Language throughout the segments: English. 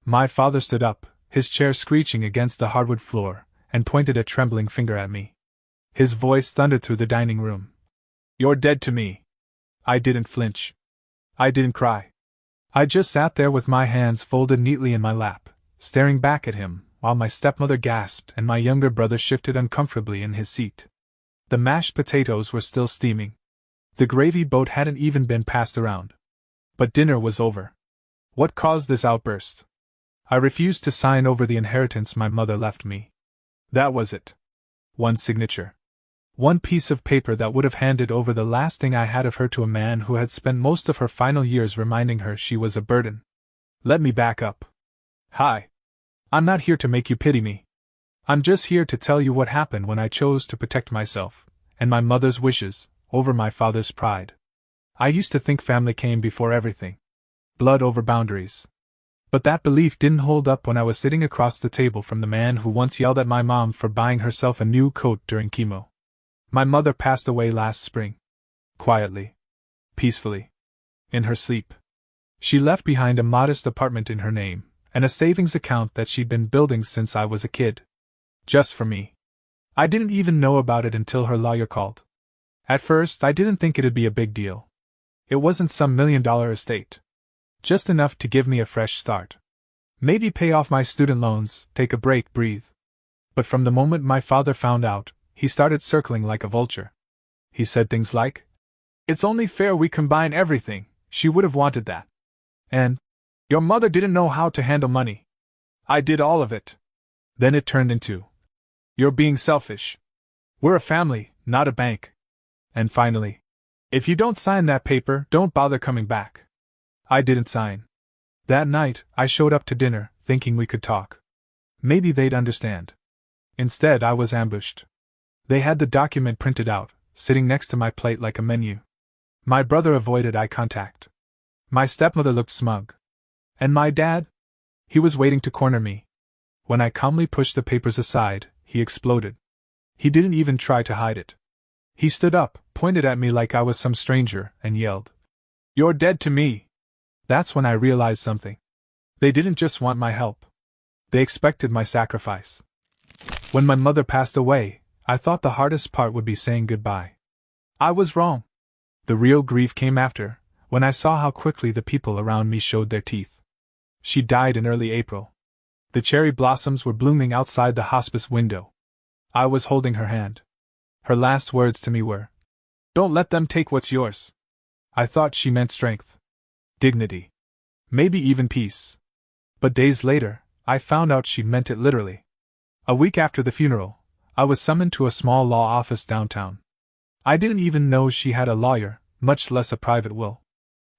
My father stood up, his chair screeching against the hardwood floor, and pointed a trembling finger at me. His voice thundered through the dining room. "You're dead to me." I didn't flinch. I didn't cry. I just sat there with my hands folded neatly in my lap, staring back at him, while my stepmother gasped and my younger brother shifted uncomfortably in his seat. The mashed potatoes were still steaming. The gravy boat hadn't even been passed around. But dinner was over. What caused this outburst? I refused to sign over the inheritance my mother left me. That was it. One signature. One piece of paper that would have handed over the last thing I had of her to a man who had spent most of her final years reminding her she was a burden. Let me back up. Hi. I'm not here to make you pity me. I'm just here to tell you what happened when I chose to protect myself, and my mother's wishes, over my father's pride. I used to think family came before everything. Blood over boundaries. But that belief didn't hold up when I was sitting across the table from the man who once yelled at my mom for buying herself a new coat during chemo. My mother passed away last spring. Quietly. Peacefully. In her sleep. She left behind a modest apartment in her name, and a savings account that she'd been building since I was a kid. Just for me. I didn't even know about it until her lawyer called. At first, I didn't think it'd be a big deal. It wasn't some $1 million estate. Just enough to give me a fresh start. Maybe pay off my student loans, take a break, breathe. But from the moment my father found out, he started circling like a vulture. He said things like, "It's only fair we combine everything, she would have wanted that." And, "Your mother didn't know how to handle money. I did all of it." Then it turned into, "You're being selfish. We're a family, not a bank." And finally, "If you don't sign that paper, don't bother coming back." I didn't sign. That night, I showed up to dinner, thinking we could talk. Maybe they'd understand. Instead, I was ambushed. They had the document printed out, sitting next to my plate like a menu. My brother avoided eye contact. My stepmother looked smug. And my dad? He was waiting to corner me. When I calmly pushed the papers aside, he exploded. He didn't even try to hide it. He stood up, pointed at me like I was some stranger, and yelled, "You're dead to me!" That's when I realized something. They didn't just want my help. They expected my sacrifice. When my mother passed away, I thought the hardest part would be saying goodbye. I was wrong. The real grief came after, when I saw how quickly the people around me showed their teeth. She died in early April. The cherry blossoms were blooming outside the hospice window. I was holding her hand. Her last words to me were, "Don't let them take what's yours." I thought she meant strength. Dignity. Maybe even peace. But days later, I found out she meant it literally. A week after the funeral, I was summoned to a small law office downtown. I didn't even know she had a lawyer, much less a private will.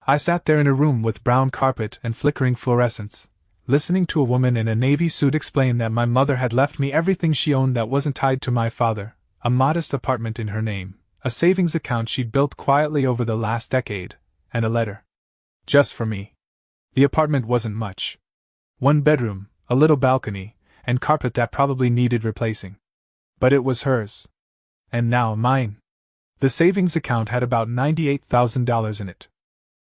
I sat there in a room with brown carpet and flickering fluorescents, listening to a woman in a navy suit explain that my mother had left me everything she owned that wasn't tied to my father, a modest apartment in her name, a savings account she'd built quietly over the last decade, and a letter. Just for me. The apartment wasn't much. One bedroom, a little balcony, and carpet that probably needed replacing. But it was hers. And now mine. The savings account had about $98,000 in it.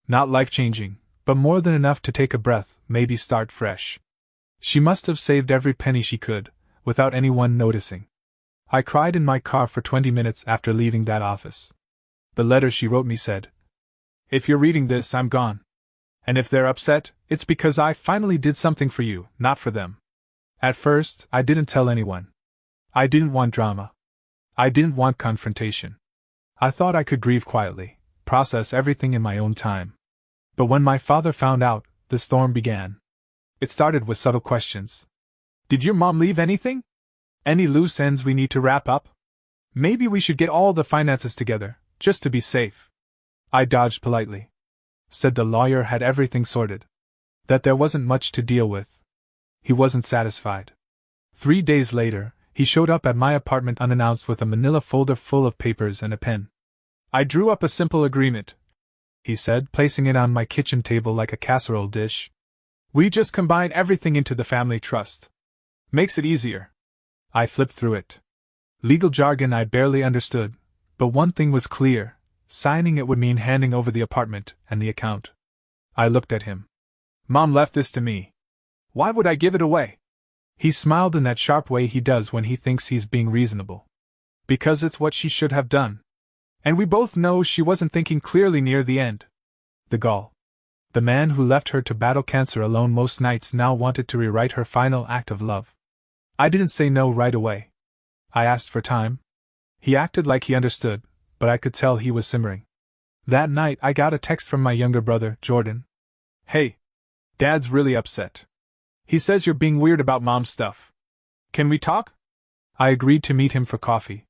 Not life-changing, but more than enough to take a breath, maybe start fresh. She must have saved every penny she could, without anyone noticing. I cried in my car for 20 minutes after leaving that office. The letter she wrote me said, "If you're reading this, I'm gone. And if they're upset, it's because I finally did something for you, not for them." At first, I didn't tell anyone. I didn't want drama. I didn't want confrontation. I thought I could grieve quietly, process everything in my own time. But when my father found out, the storm began. It started with subtle questions. "Did your mom leave anything? Any loose ends we need to wrap up? Maybe we should get all the finances together, just to be safe." I dodged politely. Said the lawyer had everything sorted. That there wasn't much to deal with. He wasn't satisfied. 3 days later, he showed up at my apartment unannounced with a manila folder full of papers and a pen. "I drew up a simple agreement," he said, placing it on my kitchen table like a casserole dish. "We just combine everything into the family trust. Makes it easier." I flipped through it. Legal jargon I barely understood, but one thing was clear. Signing it would mean handing over the apartment and the account. I looked at him. "Mom left this to me." Why would I give it away? He smiled in that sharp way he does when he thinks he's being reasonable. Because it's what she should have done. And we both know she wasn't thinking clearly near the end. The gall. The man who left her to battle cancer alone most nights now wanted to rewrite her final act of love. I didn't say no right away. I asked for time. He acted like he understood, but I could tell he was simmering. That night I got a text from my younger brother, Jordan. Hey. Dad's really upset. He says you're being weird about Mom's stuff. Can we talk? I agreed to meet him for coffee.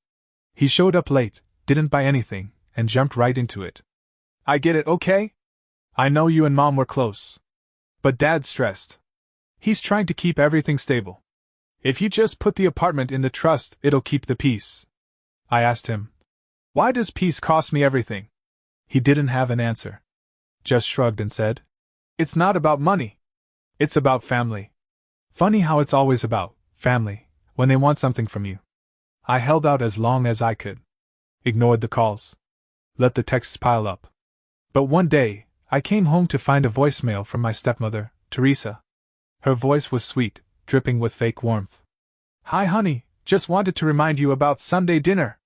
He showed up late, didn't buy anything, and jumped right into it. I get it, okay? I know you and Mom were close. But Dad's stressed. He's trying to keep everything stable. If you just put the apartment in the trust, it'll keep the peace. I asked him, why does peace cost me everything? He didn't have an answer. Just shrugged and said, it's not about money. It's about family. Funny how it's always about family when they want something from you. I held out as long as I could. Ignored the calls. Let the texts pile up. But one day, I came home to find a voicemail from my stepmother, Teresa. Her voice was sweet, dripping with fake warmth. Hi honey, just wanted to remind you about Sunday dinner.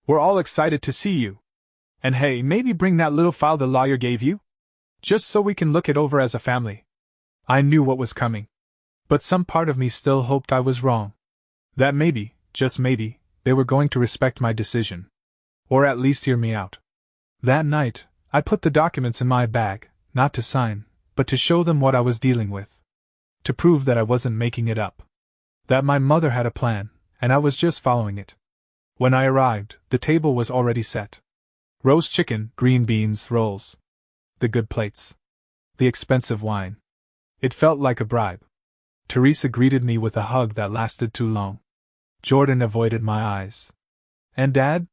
We're all excited to see you. And hey, maybe bring that little file the lawyer gave you? Just so we can look it over as a family. I knew what was coming. But some part of me still hoped I was wrong. That maybe, just maybe, they were going to respect my decision. Or at least hear me out. That night, I put the documents in my bag, not to sign, but to show them what I was dealing with. To prove that I wasn't making it up. That my mother had a plan, and I was just following it. When I arrived, the table was already set. Roast chicken, green beans, rolls. The good plates. The expensive wine. It felt like a bribe. Teresa greeted me with a hug that lasted too long. Jordan avoided my eyes. And Dad?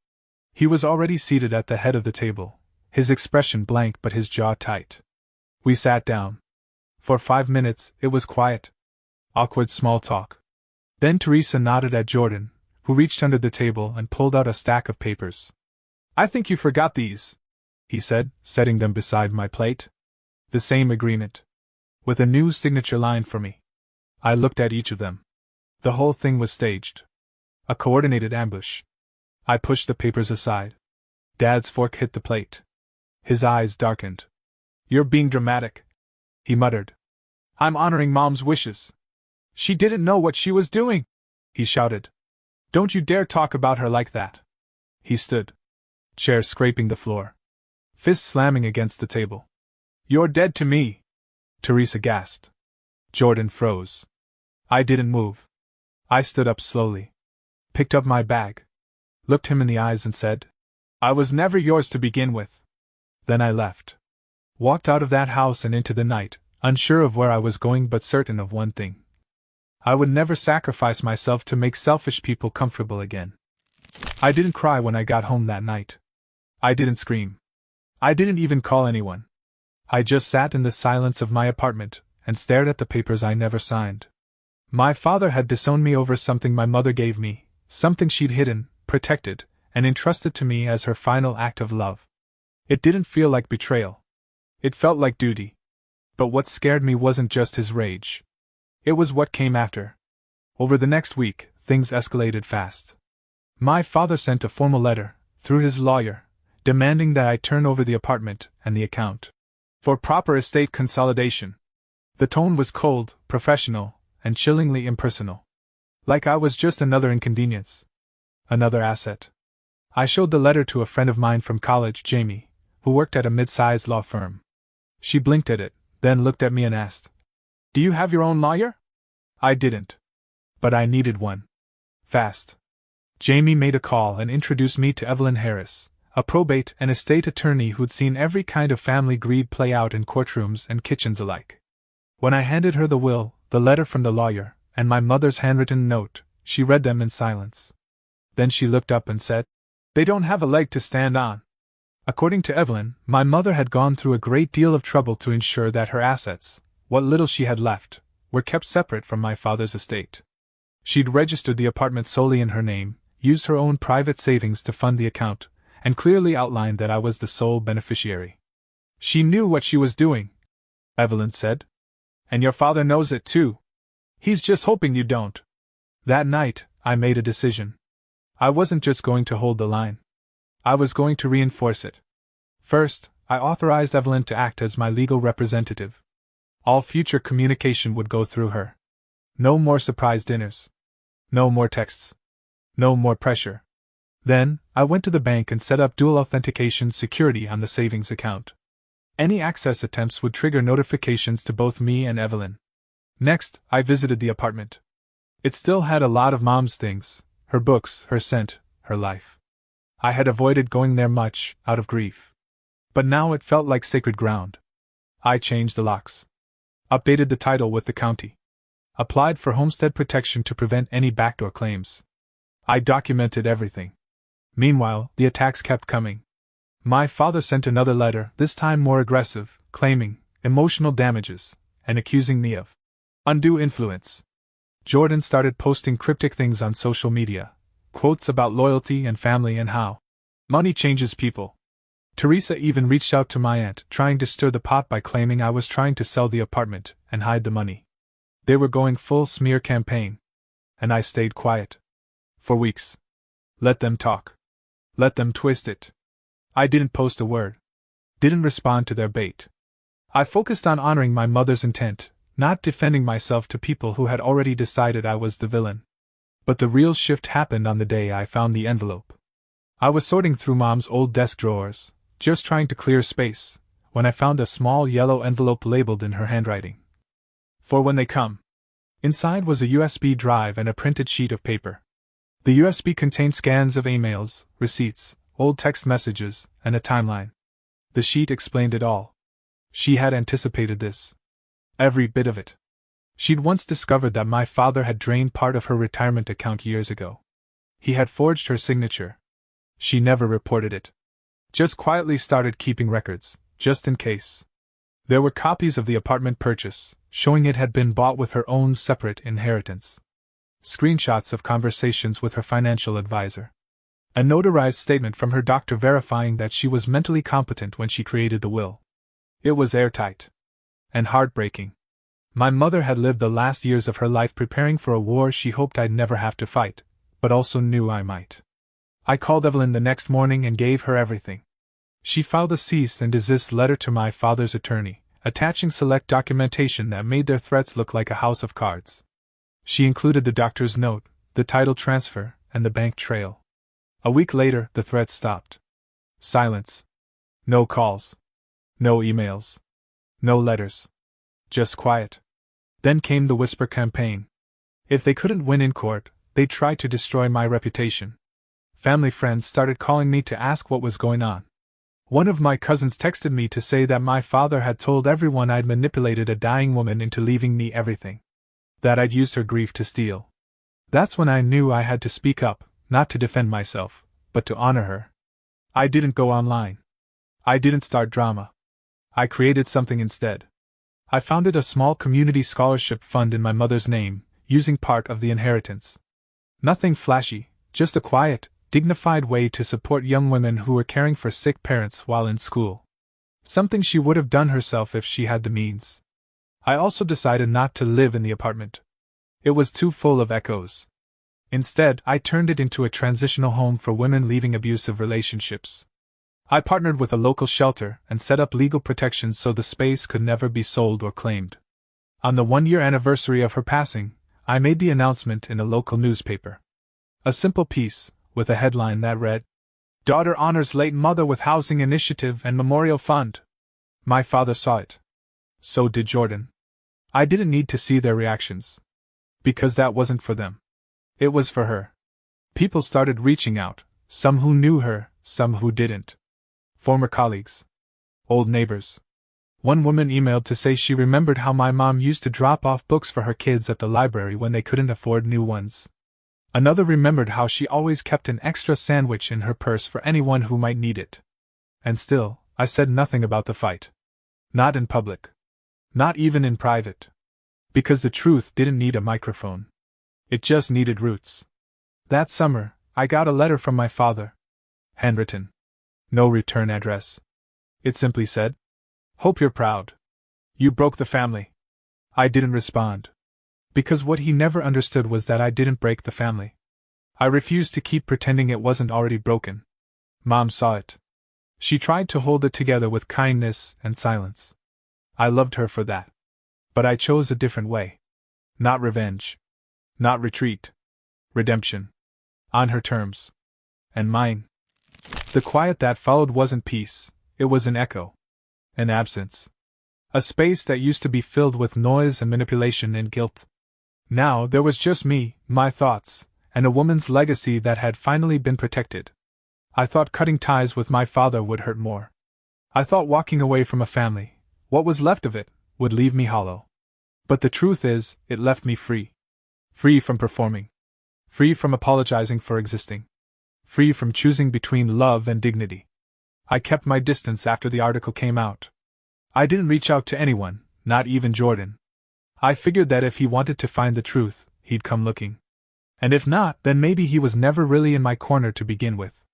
He was already seated at the head of the table, his expression blank but his jaw tight. We sat down. For 5 minutes, it was quiet. Awkward small talk. Then Teresa nodded at Jordan, who reached under the table and pulled out a stack of papers. I think you forgot these, he said, setting them beside my plate. The same agreement. With a new signature line for me. I looked at each of them. The whole thing was staged. A coordinated ambush. I pushed the papers aside. Dad's fork hit the plate. His eyes darkened. You're being dramatic, he muttered. I'm honoring Mom's wishes. She didn't know what she was doing, he shouted. Don't you dare talk about her like that. He stood. Chair scraping the floor. Fist slamming against the table. You're dead to me, Teresa gasped. Jordan froze. I didn't move. I stood up slowly. Picked up my bag. Looked him in the eyes and said, I was never yours to begin with. Then I left. Walked out of that house and into the night, unsure of where I was going but certain of one thing. I would never sacrifice myself to make selfish people comfortable again. I didn't cry when I got home that night. I didn't scream. I didn't even call anyone. I just sat in the silence of my apartment and stared at the papers I never signed. My father had disowned me over something my mother gave me, something she'd hidden, protected, and entrusted to me as her final act of love. It didn't feel like betrayal. It felt like duty. But what scared me wasn't just his rage. It was what came after. Over the next week, things escalated fast. My father sent a formal letter, through his lawyer, demanding that I turn over the apartment and the account for proper estate consolidation. The tone was cold, professional, and chillingly impersonal. Like I was just another inconvenience. Another asset. I showed the letter to a friend of mine from college, Jamie, who worked at a mid-sized law firm. She blinked at it, then looked at me and asked, Do you have your own lawyer? I didn't. But I needed one. Fast. Jamie made a call and introduced me to Evelyn Harris, a probate and estate attorney who'd seen every kind of family greed play out in courtrooms and kitchens alike. When I handed her the will, the letter from the lawyer, and my mother's handwritten note, she read them in silence. Then she looked up and said, They don't have a leg to stand on. According to Evelyn, my mother had gone through a great deal of trouble to ensure that her assets, what little she had left, were kept separate from my father's estate. She'd registered the apartment solely in her name, used her own private savings to fund the account, and clearly outlined that I was the sole beneficiary. She knew what she was doing, Evelyn said. And your father knows it too, He's just hoping you don't. That night, I made a decision. I wasn't just going to hold the line. I was going to reinforce it. First, I authorized Evelyn to act as my legal representative. All future communication would go through her. No more surprise dinners. No more texts. No more pressure. Then, I went to the bank and set up dual authentication security on the savings account. Any access attempts would trigger notifications to both me and Evelyn. Next, I visited the apartment. It still had a lot of Mom's things, her books, her scent, her life. I had avoided going there much, out of grief. But now it felt like sacred ground. I changed the locks. Updated the title with the county. Applied for homestead protection to prevent any backdoor claims. I documented everything. Meanwhile, the attacks kept coming. My father sent another letter, this time more aggressive, claiming emotional damages, and accusing me of undue influence. Jordan started posting cryptic things on social media, quotes about loyalty and family and how money changes people. Teresa even reached out to my aunt, trying to stir the pot by claiming I was trying to sell the apartment and hide the money. They were going full smear campaign. And I stayed quiet. For weeks. Let them talk. Let them twist it. I didn't post a word. Didn't respond to their bait. I focused on honoring my mother's intent, not defending myself to people who had already decided I was the villain. But the real shift happened on the day I found the envelope. I was sorting through Mom's old desk drawers, just trying to clear space, when I found a small yellow envelope labeled in her handwriting. For when they come. Inside was a USB drive and a printed sheet of paper. The USB contained scans of emails, receipts, old text messages, and a timeline. The sheet explained it all. She had anticipated this. Every bit of it. She'd once discovered that my father had drained part of her retirement account years ago. He had forged her signature. She never reported it. Just quietly started keeping records, just in case. There were copies of the apartment purchase, showing it had been bought with her own separate inheritance. Screenshots of conversations with her financial advisor. A notarized statement from her doctor verifying that she was mentally competent when she created the will. It was airtight. And heartbreaking. My mother had lived the last years of her life preparing for a war she hoped I'd never have to fight, but also knew I might. I called Evelyn the next morning and gave her everything. She filed a cease and desist letter to my father's attorney, attaching select documentation that made their threats look like a house of cards. She included the doctor's note, the title transfer, and the bank trail. A week later, the threats stopped. Silence. No calls. No emails. No letters. Just quiet. Then came the whisper campaign. If they couldn't win in court, they'd try to destroy my reputation. Family friends started calling me to ask what was going on. One of my cousins texted me to say that my father had told everyone I'd manipulated a dying woman into leaving me everything. That I'd used her grief to steal. That's when I knew I had to speak up, not to defend myself, but to honor her. I didn't go online. I didn't start drama. I created something instead. I founded a small community scholarship fund in my mother's name, using part of the inheritance. Nothing flashy, just a quiet, dignified way to support young women who were caring for sick parents while in school. Something she would have done herself if she had the means. I also decided not to live in the apartment. It was too full of echoes. Instead, I turned it into a transitional home for women leaving abusive relationships. I partnered with a local shelter and set up legal protections so the space could never be sold or claimed. On the 1-year anniversary of her passing, I made the announcement in a local newspaper. A simple piece, with a headline that read, "Daughter honors late mother with housing initiative and memorial fund." My father saw it. So did Jordan. I didn't need to see their reactions. Because that wasn't for them. It was for her. People started reaching out, some who knew her, some who didn't. Former colleagues. Old neighbors. One woman emailed to say she remembered how my mom used to drop off books for her kids at the library when they couldn't afford new ones. Another remembered how she always kept an extra sandwich in her purse for anyone who might need it. And still, I said nothing about the fight. Not in public. Not even in private. Because the truth didn't need a microphone. It just needed roots. That summer, I got a letter from my father. Handwritten. No return address. It simply said, "Hope you're proud. You broke the family." I didn't respond. Because what he never understood was that I didn't break the family. I refused to keep pretending it wasn't already broken. Mom saw it. She tried to hold it together with kindness and silence. I loved her for that. But I chose a different way. Not revenge. Not retreat. Redemption. On her terms. And mine. The quiet that followed wasn't peace, it was an echo. An absence. A space that used to be filled with noise and manipulation and guilt. Now there was just me, my thoughts, and a woman's legacy that had finally been protected. I thought cutting ties with my father would hurt more. I thought walking away from a family, what was left of it, would leave me hollow. But the truth is, it left me free. Free from performing. Free from apologizing for existing. Free from choosing between love and dignity. I kept my distance after the article came out. I didn't reach out to anyone, not even Jordan. I figured that if he wanted to find the truth, he'd come looking. And if not, then maybe he was never really in my corner to begin with.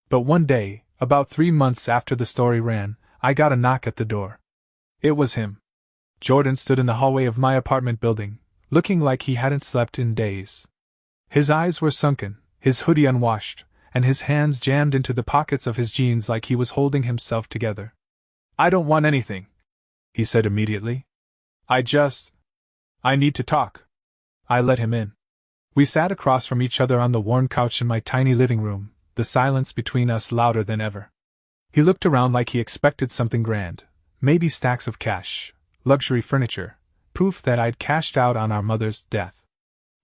But one day, about 3 months after the story ran, I got a knock at the door. It was him. Jordan stood in the hallway of my apartment building, looking like he hadn't slept in days. His eyes were sunken, his hoodie unwashed, and his hands jammed into the pockets of his jeans like he was holding himself together. "I don't want anything," he said immediately. I need to talk." I let him in. We sat across from each other on the worn couch in my tiny living room, the silence between us louder than ever. He looked around like he expected something grand, maybe stacks of cash, luxury furniture, proof that I'd cashed out on our mother's death.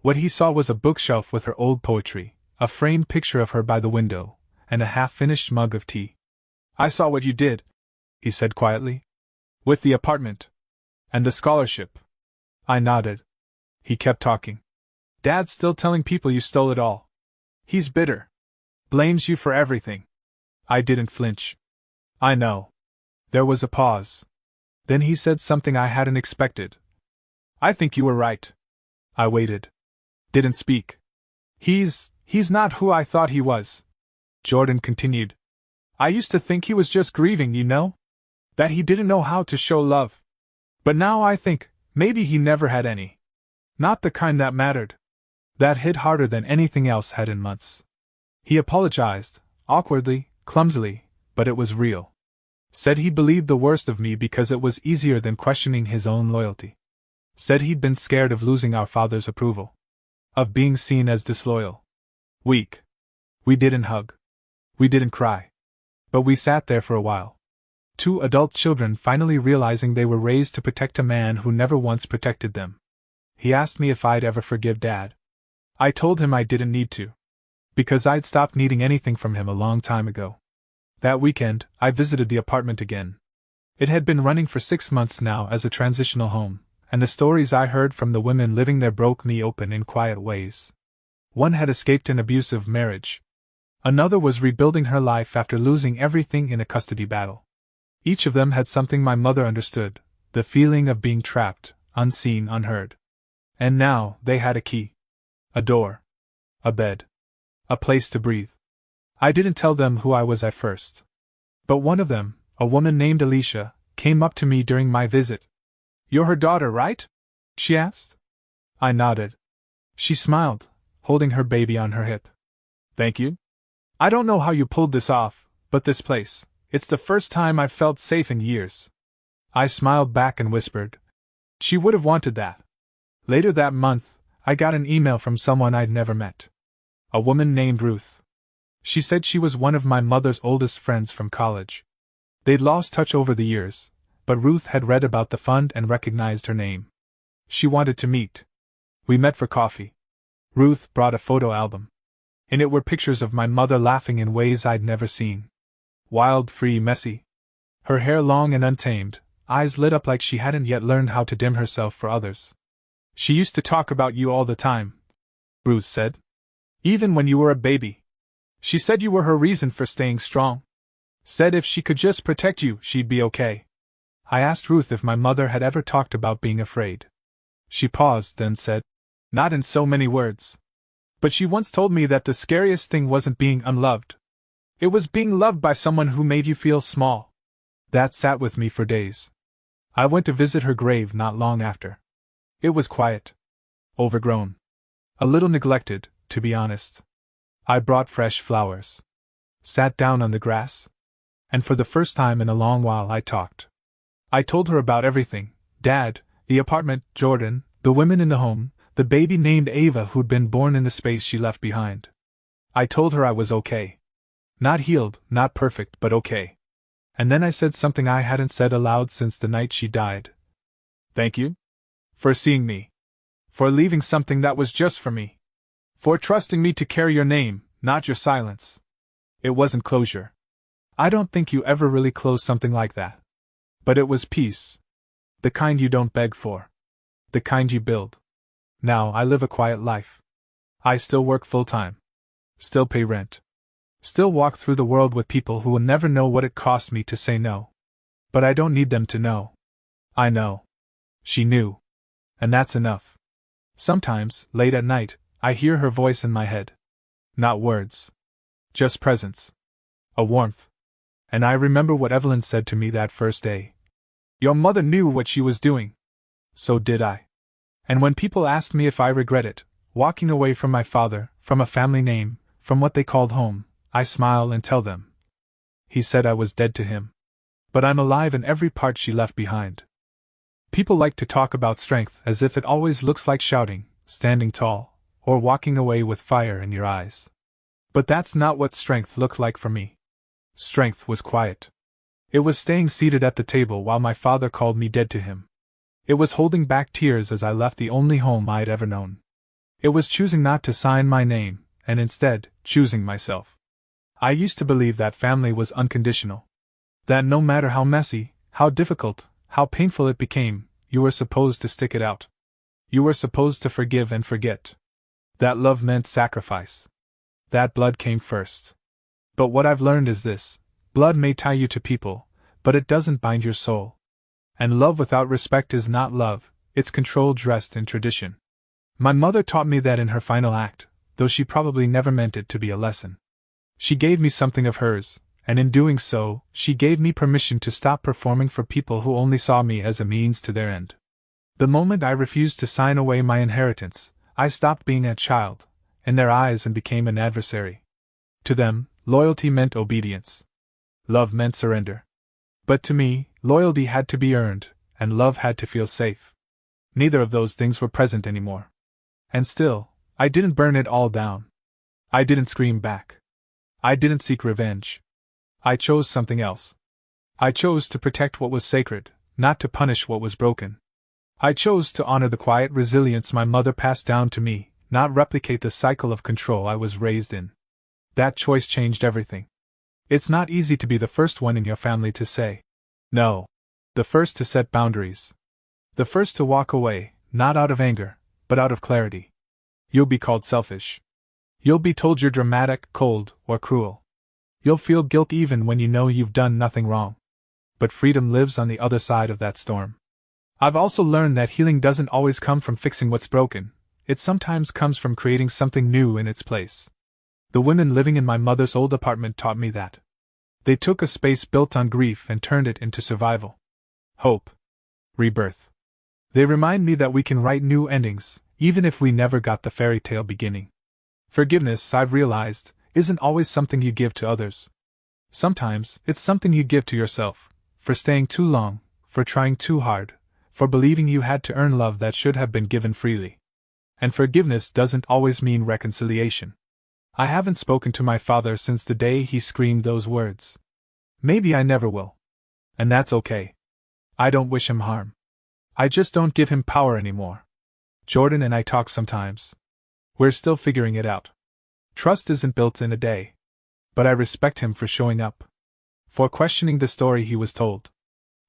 What he saw was a bookshelf with her old poetry, a framed picture of her by the window, and a half-finished mug of tea. "I saw what you did," he said quietly. "With the apartment. And the scholarship." I nodded. He kept talking. "Dad's still telling people you stole it all. He's bitter. Blames you for everything." I didn't flinch. "I know." There was a pause. Then he said something I hadn't expected. "I think you were right." I waited. Didn't speak. He's not who I thought he was," Jordan continued. "I used to think he was just grieving, you know? That he didn't know how to show love. But now I think, maybe he never had any. Not the kind that mattered." That hit harder than anything else had in months. He apologized, awkwardly, clumsily, but it was real. Said he believed the worst of me because it was easier than questioning his own loyalty. Said he'd been scared of losing our father's approval. Of being seen as disloyal. Weak. We didn't hug. We didn't cry. But we sat there for a while. 2 adult children finally realizing they were raised to protect a man who never once protected them. He asked me if I'd ever forgive Dad. I told him I didn't need to. Because I'd stopped needing anything from him a long time ago. That weekend, I visited the apartment again. It had been running for 6 months now as a transitional home, and the stories I heard from the women living there broke me open in quiet ways. One had escaped an abusive marriage. Another was rebuilding her life after losing everything in a custody battle. Each of them had something my mother understood, the feeling of being trapped, unseen, unheard. And now, they had a key. A door. A bed. A place to breathe. I didn't tell them who I was at first. But one of them, a woman named Alicia, came up to me during my visit. "You're her daughter, right?" she asked. I nodded. She smiled, holding her baby on her hip. "Thank you. I don't know how you pulled this off, but this place, it's the first time I've felt safe in years." I smiled back and whispered, "She would have wanted that." Later that month, I got an email from someone I'd never met. A woman named Ruth. She said she was one of my mother's oldest friends from college. They'd lost touch over the years, but Ruth had read about the fund and recognized her name. She wanted to meet. We met for coffee. Ruth brought a photo album. In it were pictures of my mother laughing in ways I'd never seen. Wild, free, messy. Her hair long and untamed, eyes lit up like she hadn't yet learned how to dim herself for others. "She used to talk about you all the time," Ruth said. "Even when you were a baby. She said you were her reason for staying strong. Said if she could just protect you, she'd be okay." I asked Ruth if my mother had ever talked about being afraid. She paused, then said, "Not in so many words. But she once told me that the scariest thing wasn't being unloved. It was being loved by someone who made you feel small." That sat with me for days. I went to visit her grave not long after. It was quiet. Overgrown. A little neglected, to be honest. I brought fresh flowers. Sat down on the grass. And for the first time in a long while I talked. I told her about everything: Dad, the apartment, Jordan, the women in the home, the baby named Ava who'd been born in the space she left behind. I told her I was okay. Not healed, not perfect, but okay. And then I said something I hadn't said aloud since the night she died. Thank you? For seeing me. For leaving something that was just for me. For trusting me to carry your name, not your silence. It wasn't closure. I don't think you ever really close something like that. But it was peace. The kind you don't beg for. The kind you build. Now I live a quiet life. I still work full-time. Still pay rent. Still walk through the world with people who will never know what it cost me to say no. But I don't need them to know. I know. She knew. And that's enough. Sometimes, late at night, I hear her voice in my head. Not words. Just presence. A warmth. And I remember what Evelyn said to me that first day. Your mother knew what she was doing. So did I. And when people asked me if I regret it, walking away from my father, from a family name, from what they called home, I smile and tell them. He said I was dead to him. But I'm alive in every part she left behind. People like to talk about strength as if it always looks like shouting, standing tall, or walking away with fire in your eyes. But that's not what strength looked like for me. Strength was quiet. It was staying seated at the table while my father called me dead to him. It was holding back tears as I left the only home I'd ever known. It was choosing not to sign my name, and instead, choosing myself. I used to believe that family was unconditional. That no matter how messy, how difficult, how painful it became, you were supposed to stick it out. You were supposed to forgive and forget. That love meant sacrifice. That blood came first. But what I've learned is this: blood may tie you to people, but it doesn't bind your soul. And love without respect is not love, it's control dressed in tradition. My mother taught me that in her final act, though she probably never meant it to be a lesson. She gave me something of hers, and in doing so, she gave me permission to stop performing for people who only saw me as a means to their end. The moment I refused to sign away my inheritance, I stopped being a child, in their eyes, and became an adversary. To them, loyalty meant obedience. Love meant surrender. But to me, loyalty had to be earned, and love had to feel safe. Neither of those things were present anymore. And still, I didn't burn it all down. I didn't scream back. I didn't seek revenge. I chose something else. I chose to protect what was sacred, not to punish what was broken. I chose to honor the quiet resilience my mother passed down to me, not replicate the cycle of control I was raised in. That choice changed everything. It's not easy to be the first one in your family to say no. The first to set boundaries. The first to walk away, not out of anger, but out of clarity. You'll be called selfish. You'll be told you're dramatic, cold, or cruel. You'll feel guilt even when you know you've done nothing wrong. But freedom lives on the other side of that storm. I've also learned that healing doesn't always come from fixing what's broken. It sometimes comes from creating something new in its place. The women living in my mother's old apartment taught me that. They took a space built on grief and turned it into survival. Hope. Rebirth. They remind me that we can write new endings, even if we never got the fairy tale beginning. Forgiveness, I've realized, isn't always something you give to others. Sometimes, it's something you give to yourself, for staying too long, for trying too hard, for believing you had to earn love that should have been given freely. And forgiveness doesn't always mean reconciliation. I haven't spoken to my father since the day he screamed those words. Maybe I never will. And that's okay. I don't wish him harm. I just don't give him power anymore. Jordan and I talk sometimes. We're still figuring it out. Trust isn't built in a day. But I respect him for showing up. For questioning the story he was told.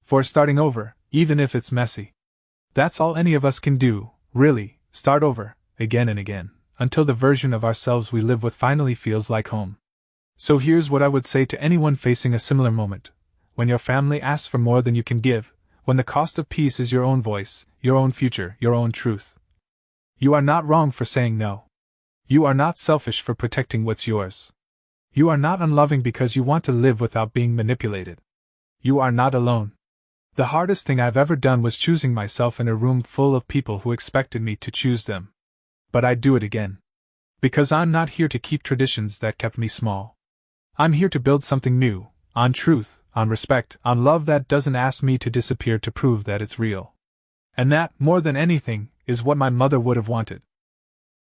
For starting over, even if it's messy. That's all any of us can do, really, start over, again and again, until the version of ourselves we live with finally feels like home. So here's what I would say to anyone facing a similar moment. When your family asks for more than you can give, when the cost of peace is your own voice, your own future, your own truth. You are not wrong for saying no. You are not selfish for protecting what's yours. You are not unloving because you want to live without being manipulated. You are not alone. The hardest thing I've ever done was choosing myself in a room full of people who expected me to choose them. but I'd do it again. Because I'm not here to keep traditions that kept me small. I'm here to build something new, on truth, on respect, on love that doesn't ask me to disappear to prove that it's real. And that, more than anything, is what my mother would have wanted.